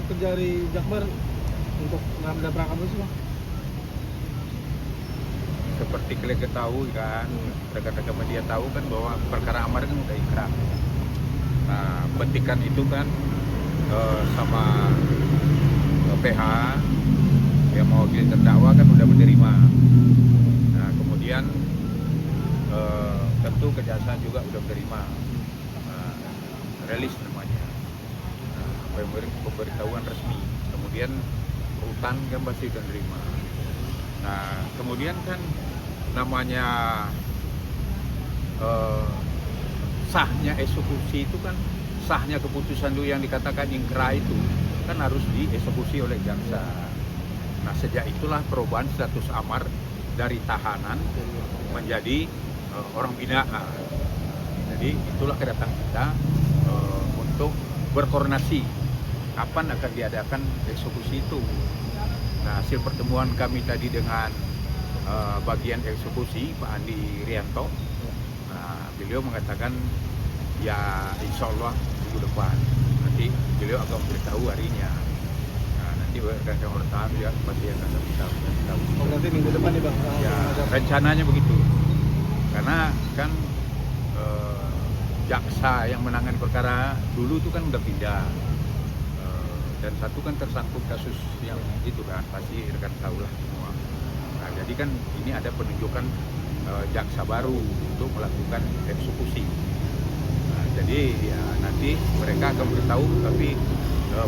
kerja dari Jakbar untuk menabrak kamu sih Bang? Seperti kalian ketahui kan, rekan-rekan media tahu kan bahwa perkara Amar kan udah inkrah. Nah, petikan itu kan sama PH yang mewakili terdakwa kan udah menerima. Nah, kemudian tentu kejaksaan juga udah menerima rilis namanya, pemberitahuan resmi. Kemudian rutan kan pasti udah menerima. Nah, kemudian kan namanya sahnya eksekusi itu kan, sahnya keputusan dulu yang dikatakan ingkrah itu kan harus dieksekusi oleh jaksa. Nah, sejak itulah perubahan status Amar dari tahanan menjadi orang binaan. Jadi itulah kedatangan kita untuk berkoordinasi kapan akan diadakan eksekusi itu. Nah, hasil pertemuan kami tadi dengan bagian eksekusi Pak Andi Rianto, beliau mengatakan ya insya Allah minggu depan nanti beliau akan memberitahu harinya. Nah, nanti rekan wartawan juga pasti akan beritahu. Oh, nanti minggu depan nih Bang? Ya, rencananya begitu. Karena kan jaksa yang menangani perkara dulu itu kan udah pindah, dan satu kan tersangkut kasus yang itu kan, pasti rekan tahu lah semua. Nah, jadi kan ini ada penunjukan jaksa baru untuk melakukan eksekusi. Nah, jadi ya nanti mereka akan beritahu, tapi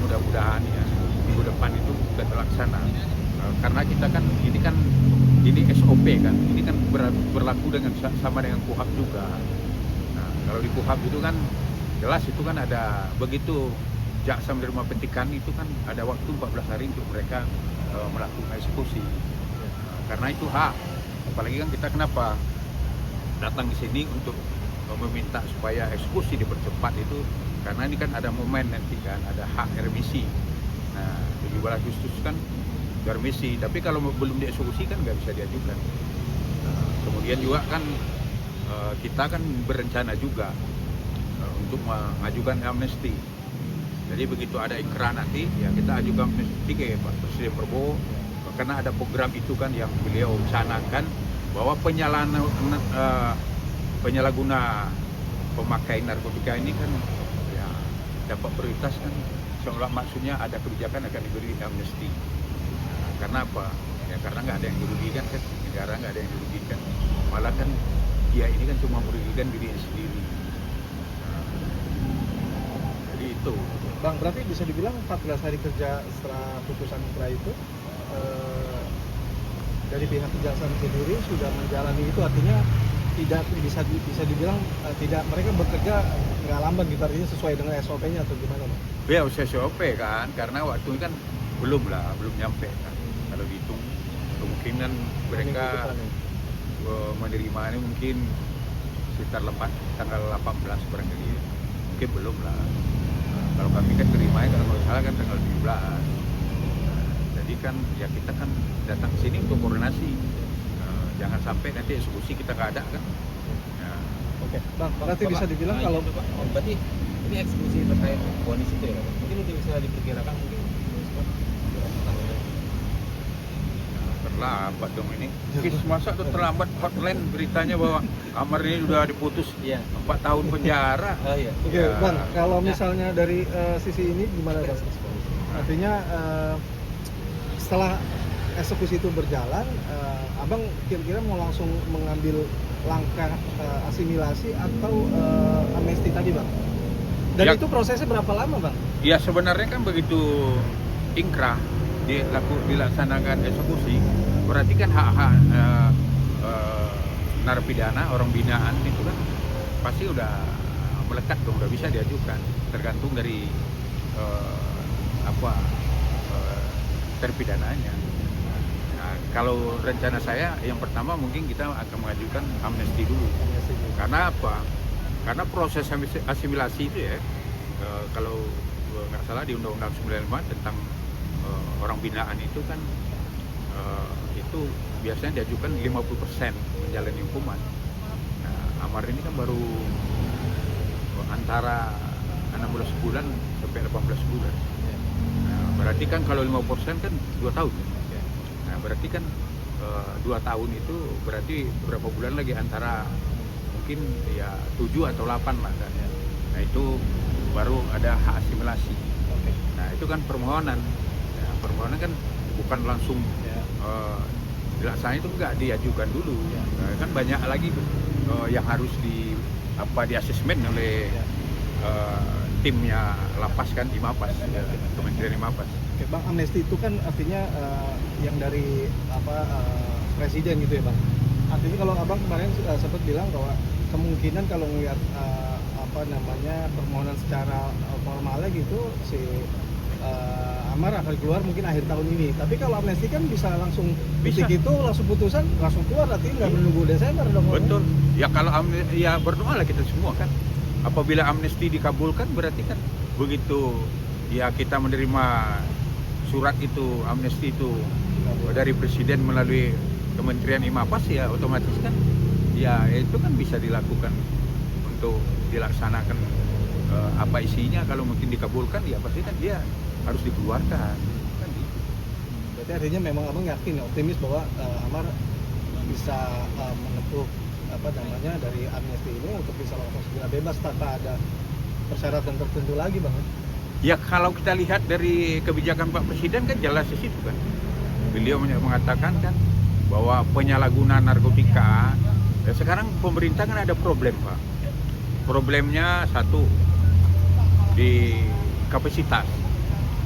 mudah-mudahan ya minggu depan itu sudah terlaksana. Karena kita kan ini SOP kan, ini kan berlaku dengan sama dengan KUHAP juga. Nah, kalau di KUHAP itu kan jelas itu kan ada, begitu jaksa menerima petikan itu kan ada waktu 14 hari untuk mereka melakukan eksekusi. Karena itu hak. Apalagi kan kita kenapa datang di sini untuk meminta supaya eksekusi dipercepat itu karena ini kan ada momen nanti kan, ada hak remisi. Nah, 17 Agustus kan remisi, tapi kalau belum dieksekusi kan nggak bisa diajukan. Nah, kemudian juga kan kita kan berencana juga untuk mengajukan amnesti. Jadi begitu ada ingkrah nanti ya kita ajukan amnesti ke Pak Presiden Prabowo, karena ada program itu kan yang beliau canangkan bahwa penyalahguna pemakai narkotika ini kan ya dapat prioritas kan, seolah maksudnya ada kebijakan akan diberi amnesti. Karena apa? Ya karena nggak ada yang dirugikan kan, negara nggak ada yang dirugikan, malah kan dia ini kan cuma merugikan dirinya sendiri. Nah, jadi itu. Bang, berarti bisa dibilang 14 hari kerja setelah putusan ingkrah itu dari pihak kejaksaan sendiri sudah menjalani itu, artinya tidak bisa dibilang tidak, mereka bekerja nggak lamban gitu, artinya sesuai dengan SOP-nya atau gimana Bang? Ya SOP kan, karena waktu ini kan belum nyampe kan. Kalau dihitung kemungkinan mereka menerima ini mungkin sekitar tanggal 18 barangkali, mungkin belum lah. Nah, kalau kami kan terimanya kalau nggak salah kan tanggal 17. Nah, jadi kan ya kita kan datang ke sini untuk koordinasi, jangan sampai nanti eksekusi kita nggak ada kan. Nah, Oke, Bang, berarti bisa dibilang kalau berarti ini eksekusi terkait vonis itu ya, mungkin itu bisa diperkirakan mungkin terlambat dong ini. Masa tuh terlambat, hotline beritanya bahwa Amar ini sudah diputus 4 tahun penjara. oh iya. Oke, Ya. Bang, kalau misalnya dari sisi ini gimana Bang? Artinya setelah eksekusi itu berjalan, Abang kira-kira mau langsung mengambil langkah asimilasi atau amnesti tadi Bang? Dan Ya. itu prosesnya berapa lama Bang? Ya sebenarnya kan begitu ingkrah dilaksanakan eksekusi, berarti kan hak-hak narapidana, orang binaan itu kan pasti udah melekat dong, udah bisa diajukan, tergantung dari terpidananya. Nah, kalau rencana saya yang pertama mungkin kita akan mengajukan amnesti dulu. Karena apa? Karena proses asimilasi itu ya, kalau nggak salah di Undang-Undang 95 tentang orang binaan itu kan itu biasanya diajukan 50% menjalani hukuman. Nah, Amar ini kan baru antara 16 bulan sampai 18 bulan. Nah, Berarti kan kalau 5% kan 2 tahun. Nah, berarti kan 2 tahun itu berarti berapa bulan lagi, antara mungkin ya 7 atau 8 lah kan. Nah, itu baru ada hak asimilasi. Oke. Nah, itu kan permohonan. Ya, permohonan kan bukan langsung Ya. dilaksanakan, itu enggak diajukan dulu. Nah, kan banyak lagi yang harus di asesmen oleh timnya lapas kan, di Mapas, Kementerian Mapas. Oke, Bang, amnesti itu kan artinya yang dari presiden gitu ya, Bang. Artinya kalau Abang kemarin sempat bilang bahwa kemungkinan kalau ngelihat permohonan secara formalnya gitu si Amar akan keluar mungkin akhir tahun ini. Tapi kalau amnesti kan bisa langsung Bisa. detik itu langsung putusan langsung keluar, artinya nggak menunggu Desember dong. Betul. Ya kalau ya berdoa lah kita semua kan. Apabila amnesti dikabulkan berarti kan begitu ya kita menerima surat itu, amnesti itu dari presiden melalui Kementerian Imapas, ya otomatis kan ya itu kan bisa dilakukan untuk dilaksanakan apa isinya. Kalau mungkin dikabulkan ya pasti kan dia harus dikeluarkan kan gitu. Berarti artinya memang Abang yakin, optimis bahwa Amar bisa menempuh dari amnesti ini untuk bisa langsung segera bebas tanpa ada persyaratan tertentu lagi, Bang. Ya kalau kita lihat dari kebijakan Pak Presiden kan jelas di situ kan. Beliau mengatakan kan bahwa penyalahgunaan narkotika, ya sekarang pemerintah kan ada problem, Pak. Problemnya satu di kapasitas.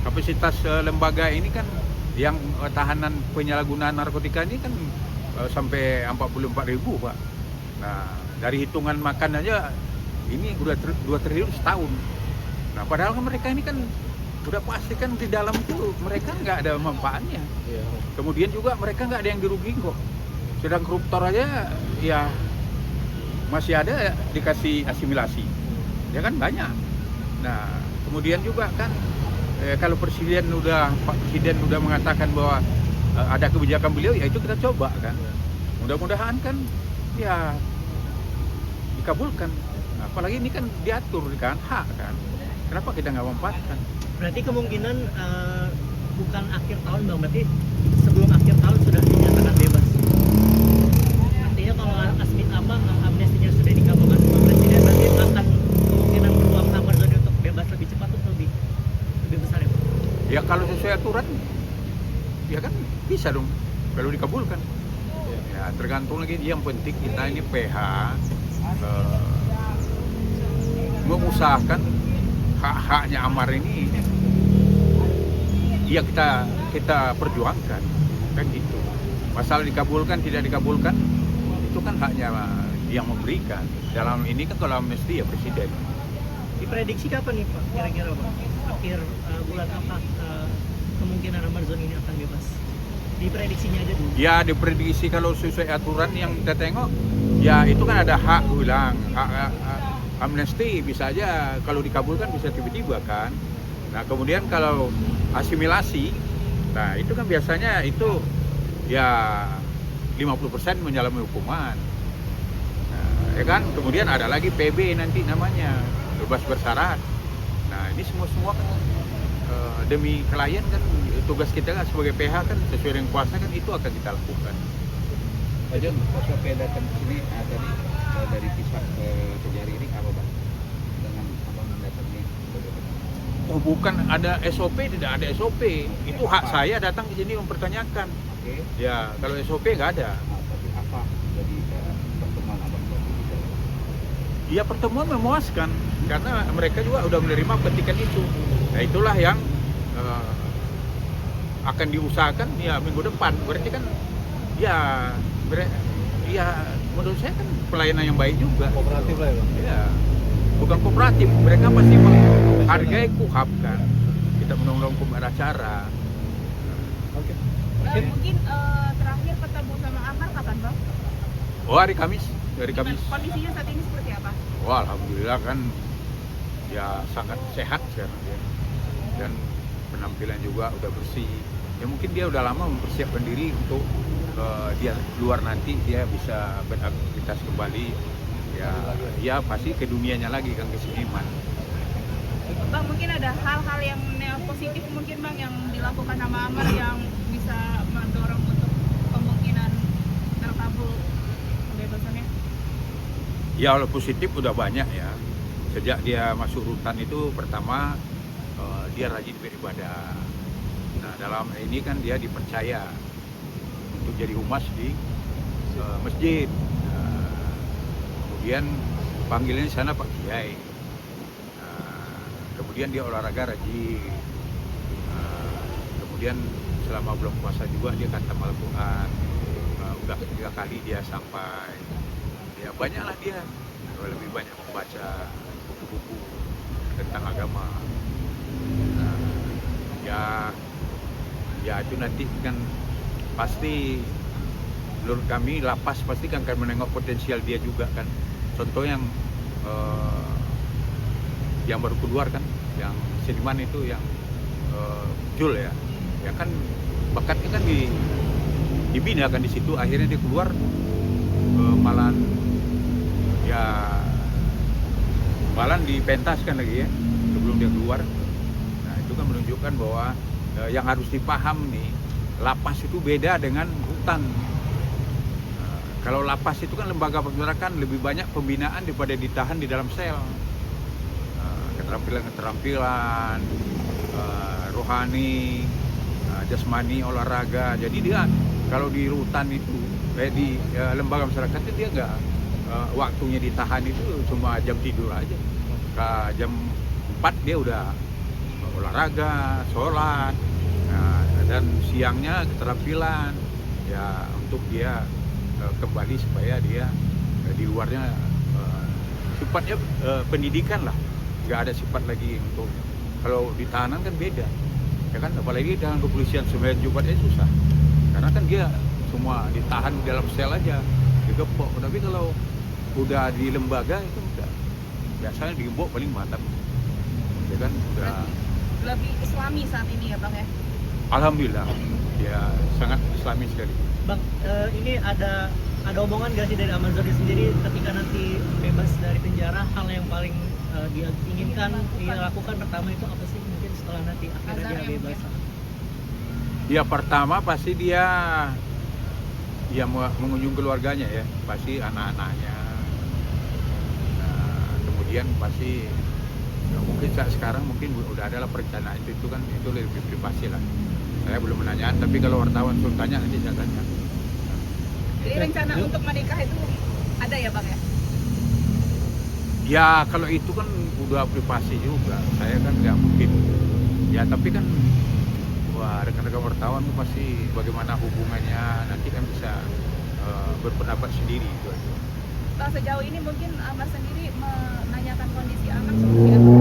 Kapasitas lembaga ini kan yang tahanan penyalahgunaan narkotika ini kan sampai 44.000, Pak. Nah, dari hitungan makan aja ini udah 2 triliun setahun. Nah, padahal kan mereka ini kan udah pasti kan di dalam itu mereka nggak ada manfaatnya. Iya. Kemudian juga mereka nggak ada yang dirugiin kok. Sedang koruptor aja ya masih ada dikasih asimilasi. Ya kan banyak. Nah, kemudian juga kan kalau Pak Presiden udah mengatakan bahwa ada kebijakan beliau, ya itu kita coba kan. Mudah-mudahan kan ya dikabulkan. Nah, apalagi ini kan diatur kan, hak kan. Kenapa kita nggak memanfaatkan? Berarti kemungkinan bukan akhir tahun, Bang, berarti sebelum akhir tahun sudah dinyatakan bebas. Artinya kalau amnestinya sudah dikabulkan sama presiden, berarti akan kemungkinan peluang Amar Zoni untuk bebas lebih cepat atau lebih besar ya, Bang? Ya kalau sesuai aturan, ya kan bisa dong kalau dikabulkan. Ya tergantung lagi, yang penting kita ini PH mengusahakan hak-haknya Amar ini ya kita perjuangkan kan gitu. Masalah dikabulkan tidak dikabulkan itu kan haknya yang memberikan. Dalam ini kan kalau amnesti ya presiden. Diprediksi kapan nih, Pak? Kira-kira, Bang? Akhir bulan apa kemungkinan Amar Zoni ini akan bebas? Diprediksinya aja dulu. Ya diprediksi kalau sesuai aturan yang kita tengok, ya itu kan ada hak hak amnesti bisa aja kalau dikabulkan bisa tiba-tiba kan. Nah kemudian kalau asimilasi, nah itu kan biasanya itu ya 50% menjalani hukuman. Nah, ya kan kemudian ada lagi PB nanti namanya, bebas bersyarat. Nah ini semua kan demi klien kan, tugas kita kan sebagai PH kan sesuai dengan kuasa kan itu akan kita lakukan. Pak John, pas SOP datang ke sini tadi dari Pisang ke Kejari ini apa, Bang? Dengan Abang mendatangi Oh bukan ada SOP, tidak ada SOP. Itu hak saya datang ke sini mempertanyakan. Oke. Ya kalau SOP nggak ada. Nah, tapi apa jadi pertemuan Abang tadi? Ya pertemuan memuaskan karena mereka juga udah menerima petikan itu. Nah itulah yang akan diusahakan ya minggu depan. Berarti kan ya menurut saya kan pelayanan yang baik juga. Kooperatif lah ya, Bang. Ya bukan kooperatif, mereka pasti menghargai KUHAP kan. Kita undang-undang hukum acara. Oke. Mungkin terakhir ketemu sama Amar kapan, Bang? Oh hari Kamis. Kondisinya saat ini seperti apa? Wah, alhamdulillah kan ya sangat sehat sekarang dia. Dan penampilan juga udah bersih. Ya mungkin dia udah lama mempersiapkan diri untuk dia keluar nanti dia bisa beraktivitas kembali. Ya pasti ke dunianya lagi kan, ke seniman. Bang, mungkin ada hal-hal yang positif mungkin Bang yang dilakukan sama Amar yang bisa mendorong untuk kemungkinan terkabul kebebasannya. Ya kalau positif udah banyak ya. Sejak dia masuk rutan itu pertama dia rajin beribadah. Nah dalam ini kan dia dipercaya untuk jadi humas di masjid. Kemudian panggilannya di sana Pak Kiai. Kemudian dia olahraga rajin. Kemudian selama bulan puasa juga dia khatam Al-Quran. Udah 3 kali dia sampai. Ya banyaklah dia lebih banyak membaca buku-buku tentang agama. Ya itu nanti kan pasti menurut kami lapas pasti kan akan menengok potensial dia juga kan. Contoh yang baru keluar kan, yang seniman itu yang Jul ya kan bakatnya kan dibina kan di situ, akhirnya dia keluar malah dipentaskan lagi ya sebelum dia keluar. Nah itu kan menunjukkan bahwa yang harus dipaham nih, lapas itu beda dengan rutan. Kalau lapas itu kan lembaga pemasyarakatan, lebih banyak pembinaan daripada ditahan di dalam sel. Keterampilan, rohani, jasmani, olahraga. Jadi dia kalau di rutan itu, di lembaga masyarakat itu dia nggak waktunya ditahan itu cuma jam tidur aja. Jam 4 dia udah olahraga, sholat, dan siangnya keterampilan ya untuk dia kembali supaya dia di luarnya sifatnya pendidikan lah, nggak ada sifat lagi untuk kalau di tahanan kan beda ya kan, apalagi dengan kepolisian sembahyang Jumat itu susah karena kan dia semua ditahan di dalam sel aja digepok. Tapi kalau udah di lembaga itu enggak, biasanya digembok paling malam ya kan, udah Lebih islami saat ini ya Bang ya. alhamdulillah ya sangat islami sekali. Bang, ini ada omongan gak sih dari Ahmad Zaki sendiri ketika nanti bebas dari penjara, hal yang paling dia inginkan dia lakukan pertama itu apa sih mungkin setelah nanti akhirnya dia bebas? Ya pertama pasti dia ya mengunjungi keluarganya ya, pasti anak-anaknya. Nah, kemudian pasti mungkin saat sekarang mungkin udah ada lah perencanaan itu kan itu lebih privasi lah. Saya belum menanyakan, tapi kalau wartawan suruh tanya nanti saya tanya. Jadi rencana untuk menikah itu ada ya Bang ya? Ya kalau itu kan udah privasi juga, saya kan nggak mungkin. Ya tapi kan wah rekan-rekan wartawan tuh pasti bagaimana hubungannya nanti kan bisa berpendapat sendiri gitu aja. Bang, sejauh ini mungkin Amar sendiri menanyakan kondisi anak seperti apa?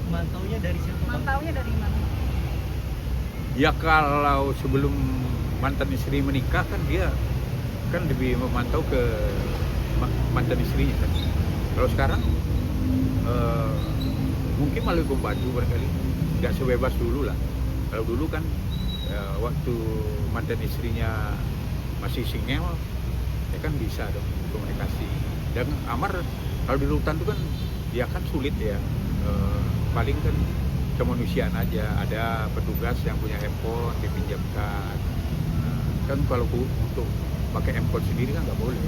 Mantaunya dari siapa, Bang? Mantaunya dari mana? Ya kalau sebelum mantan istri menikah kan dia kan lebih memantau ke mantan istrinya kan. Kalau sekarang mungkin malah membantu barangkali, nggak sebebas dulu lah. Kalau dulu kan waktu mantan istrinya masih single ya kan bisa dong komunikasi. Dan Amar kalau di rutan itu kan dia kan sulit ya, paling kan kemanusiaan aja, ada petugas yang punya handphone dipinjamkan. Kan kalau untuk pakai handphone sendiri kan nggak boleh.